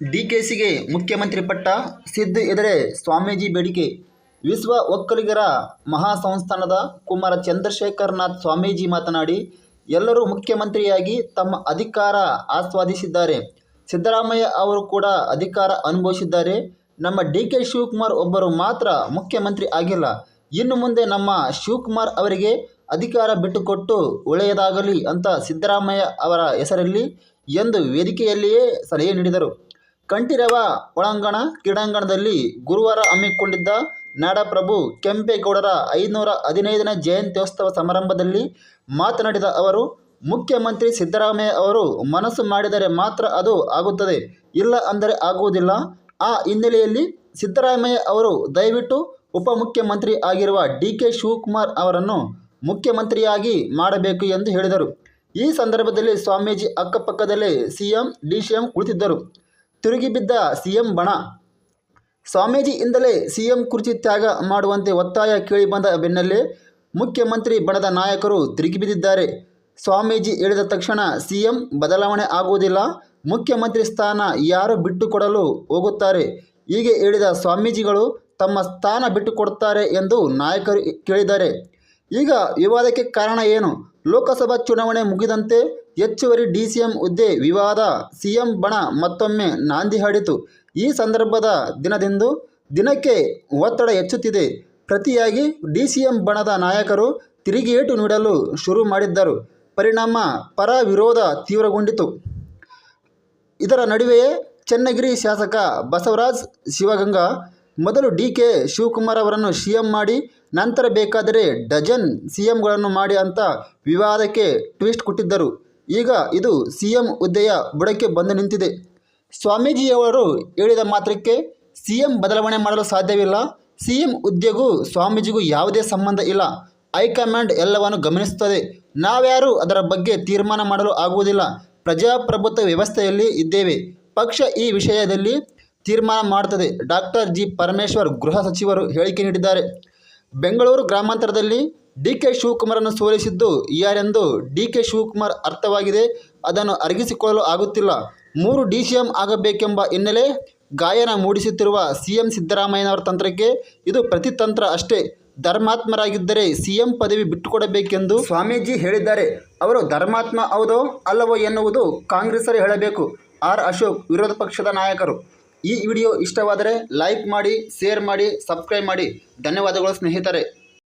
ಡಿಕೆಶಿಗೆ ಮುಖ್ಯಮಂತ್ರಿ ಪಟ್ಟ, ಸಿದ್ದು ಎದುರೇ ಸ್ವಾಮೀಜಿ ಬೇಡಿಕೆ. ವಿಶ್ವ ಒಕ್ಕಲಿಗರ ಮಹಾಸಂಸ್ಥಾನದ ಕುಮಾರ ಚಂದ್ರಶೇಖರನಾಥ್ ಸ್ವಾಮೀಜಿ ಮಾತನಾಡಿ, ಎಲ್ಲರೂ ಮುಖ್ಯಮಂತ್ರಿಯಾಗಿ ತಮ್ಮ ಅಧಿಕಾರ ಆಸ್ವಾದಿಸಿದ್ದಾರೆ. ಸಿದ್ದರಾಮಯ್ಯ ಅವರು ಕೂಡ ಅಧಿಕಾರ ಅನುಭವಿಸಿದ್ದಾರೆ. ನಮ್ಮ ಡಿ.ಕೆ. ಶಿವಕುಮಾರ್ ಒಬ್ಬರು ಮಾತ್ರ ಮುಖ್ಯಮಂತ್ರಿ ಆಗಿಲ್ಲ. ಇನ್ನು ಮುಂದೆ ನಮ್ಮ ಶಿವಕುಮಾರ್ ಅವರಿಗೆ ಅಧಿಕಾರ ಬಿಟ್ಟುಕೊಟ್ಟು ಒಳ್ಳೆಯದಾಗಲಿ ಅಂತ ಸಿದ್ದರಾಮಯ್ಯ ಅವರ ಹೆಸರಲ್ಲಿ ಎಂದು ವೇದಿಕೆಯಲ್ಲಿಯೇ ಸಲಹೆ ನೀಡಿದರು. ಕಂಠೀರವ ಒಳಾಂಗಣ ಕ್ರೀಡಾಂಗಣದಲ್ಲಿ ಗುರುವಾರ ಹಮ್ಮಿಕೊಂಡಿದ್ದ ನಾಡಪ್ರಭು ಕೆಂಪೇಗೌಡರ 515ನೇ ಜಯಂತ್ಯೋತ್ಸವ ಸಮಾರಂಭದಲ್ಲಿ ಮಾತನಾಡಿದ ಅವರು, ಮುಖ್ಯಮಂತ್ರಿ ಸಿದ್ದರಾಮಯ್ಯ ಅವರು ಮನಸ್ಸು ಮಾಡಿದರೆ ಮಾತ್ರ ಅದು ಆಗುತ್ತದೆ, ಇಲ್ಲ ಅಂದರೆ ಆಗುವುದಿಲ್ಲ. ಆ ಹಿನ್ನೆಲೆಯಲ್ಲಿ ಸಿದ್ದರಾಮಯ್ಯ ಅವರು ದಯವಿಟ್ಟು ಉಪಮುಖ್ಯಮಂತ್ರಿ ಆಗಿರುವ ಡಿ.ಕೆ. ಶಿವಕುಮಾರ್ ಅವರನ್ನು ಮುಖ್ಯಮಂತ್ರಿಯಾಗಿ ಮಾಡಬೇಕು ಎಂದು ಹೇಳಿದರು. ಈ ಸಂದರ್ಭದಲ್ಲಿ ಸ್ವಾಮೀಜಿ ಅಕ್ಕಪಕ್ಕದಲ್ಲೇ ಸಿಎಂ, ಡಿಸಿಎಂ ಕುಳಿತಿದ್ದರು. ತಿರುಗಿ ಬಿದ್ದ ಸಿಎಂ ಬಣ. ಸ್ವಾಮೀಜಿಯಿಂದಲೇ ಸಿಎಂ ಕುರ್ಚಿ ತ್ಯಾಗ ಮಾಡುವಂತೆ ಒತ್ತಾಯ ಕೇಳಿಬಂದ ಬೆನ್ನಲ್ಲೇ ಮುಖ್ಯಮಂತ್ರಿ ಬಣದ ನಾಯಕರು ತಿರುಗಿಬಿದ್ದಿದ್ದಾರೆ. ಸ್ವಾಮೀಜಿ ಹೇಳಿದ ತಕ್ಷಣ ಸಿಎಂ ಬದಲಾವಣೆ ಆಗುವುದಿಲ್ಲ, ಮುಖ್ಯಮಂತ್ರಿ ಸ್ಥಾನ ಯಾರು ಬಿಟ್ಟುಕೊಡಲು ಹೋಗುತ್ತಾರೆ? ಹೀಗೆ ಹೇಳಿದ ಸ್ವಾಮೀಜಿಗಳು ತಮ್ಮ ಸ್ಥಾನ ಬಿಟ್ಟುಕೊಡುತ್ತಾರೆ ಎಂದು ನಾಯಕರು ಕೇಳಿದ್ದಾರೆ. ಈಗ ವಿವಾದಕ್ಕೆ ಕಾರಣ ಏನು? ಲೋಕಸಭಾ ಚುನಾವಣೆ ಮುಗಿದಂತೆ ಹೆಚ್ಚುವರಿ ಡಿಸಿಎಂ ಹುದ್ದೆ ವಿವಾದ ಸಿಎಂ ಬಣ ಮತ್ತೊಮ್ಮೆ ನಾಂದಿ ಹಾಡಿತು. ಈ ಸಂದರ್ಭದ ದಿನಕ್ಕೆ ಒತ್ತಡ ಹೆಚ್ಚುತ್ತಿದೆ. ಪ್ರತಿಯಾಗಿ ಡಿಸಿಎಂ ಬಣದ ನಾಯಕರು ತಿರುಗೇಟು ನೀಡಲು ಶುರು ಮಾಡಿದ್ದರು. ಪರಿಣಾಮ ಪರ ವಿರೋಧ ತೀವ್ರಗೊಂಡಿತು. ಇದರ ನಡುವೆಯೇ ಚನ್ನಗಿರಿ ಶಾಸಕ ಬಸವರಾಜ ಶಿವಗಂಗಾ ಮೊದಲು ಡಿ.ಕೆ. ಶಿವಕುಮಾರ್ ಅವರನ್ನು ಸಿಎಂ ಮಾಡಿ, ನಂತರ ಬೇಕಾದರೆ ಡಜನ್ ಸಿಎಂಗಳನ್ನು ಮಾಡಿ ಅಂತ ವಿವಾದಕ್ಕೆ ಟ್ವಿಸ್ಟ್ ಕೊಟ್ಟಿದ್ದರು. ಈಗ ಇದು ಸಿಎಂ ಹುದ್ದೆಯ ಬುಡಕ್ಕೆ ಬಂದು ನಿಂತಿದೆ. ಸ್ವಾಮೀಜಿಯವರು ಹೇಳಿದ ಮಾತ್ರಕ್ಕೆ ಸಿಎಂ ಬದಲಾವಣೆ ಮಾಡಲು ಸಾಧ್ಯವಿಲ್ಲ. ಸಿಎಂ ಹುದ್ದೆಗೂ ಸ್ವಾಮೀಜಿಗೂ ಯಾವುದೇ ಸಂಬಂಧ ಇಲ್ಲ. ಹೈಕಮಾಂಡ್ ಎಲ್ಲವನ್ನು ಗಮನಿಸುತ್ತದೆ. ನಾವ್ಯಾರೂ ಅದರ ಬಗ್ಗೆ ತೀರ್ಮಾನ ಮಾಡಲು ಆಗುವುದಿಲ್ಲ. ಪ್ರಜಾಪ್ರಭುತ್ವ ವ್ಯವಸ್ಥೆಯಲ್ಲಿ ಇದ್ದೇವೆ. ಪಕ್ಷ ಈ ವಿಷಯದಲ್ಲಿ ತೀರ್ಮಾನ ಮಾಡುತ್ತದೆ. Doctor G. ಪರಮೇಶ್ವರ್ ಗೃಹ ಸಚಿವರು ಹೇಳಿಕೆ ನೀಡಿದ್ದಾರೆ. ಬೆಂಗಳೂರು ಗ್ರಾಮಾಂತರದಲ್ಲಿ ಡಿ.ಕೆ. ಶಿವಕುಮಾರನ್ನು ಸೋಲಿಸಿದ್ದು ಯಾರೆಂದು ಡಿ.ಕೆ. ಶಿವಕುಮಾರ್ ಅರ್ಥವಾಗಿದೆ. ಅದನ್ನು ಅರಗಿಸಿಕೊಳ್ಳಲು ಆಗುತ್ತಿಲ್ಲ. 3 ಡಿಸಿಎಂ ಆಗಬೇಕೆಂಬ ಹಿನ್ನೆಲೆ ಗಾಯನ ಮೂಡಿಸುತ್ತಿರುವ ಸಿಎಂ ಸಿದ್ದರಾಮಯ್ಯನವರ ತಂತ್ರಕ್ಕೆ ಇದು ಪ್ರತಿತಂತ್ರ ಅಷ್ಟೇ. ಧರ್ಮಾತ್ಮರಾಗಿದ್ದರೆ ಸಿಎಂ ಪದವಿ ಬಿಟ್ಟುಕೊಡಬೇಕೆಂದು ಸ್ವಾಮೀಜಿ ಹೇಳಿದ್ದಾರೆ. ಅವರು ಧರ್ಮಾತ್ಮ ಹೌದೋ ಅಲ್ಲವೋ ಎನ್ನುವುದು ಕಾಂಗ್ರೆಸ್ಸರೇ ಹೇಳಬೇಕು. ಆರ್. ಅಶೋಕ್, ವಿರೋಧ ಪಕ್ಷದ ನಾಯಕರು. ಈ ವಿಡಿಯೋ ಇಷ್ಟವಾದರೆ ಲೈಕ್ ಮಾಡಿ, ಶೇರ್ ಮಾಡಿ, ಸಬ್ಸ್ಕ್ರೈಬ್ ಮಾಡಿ. ಧನ್ಯವಾದಗಳು ಸ್ನೇಹಿತರೆ.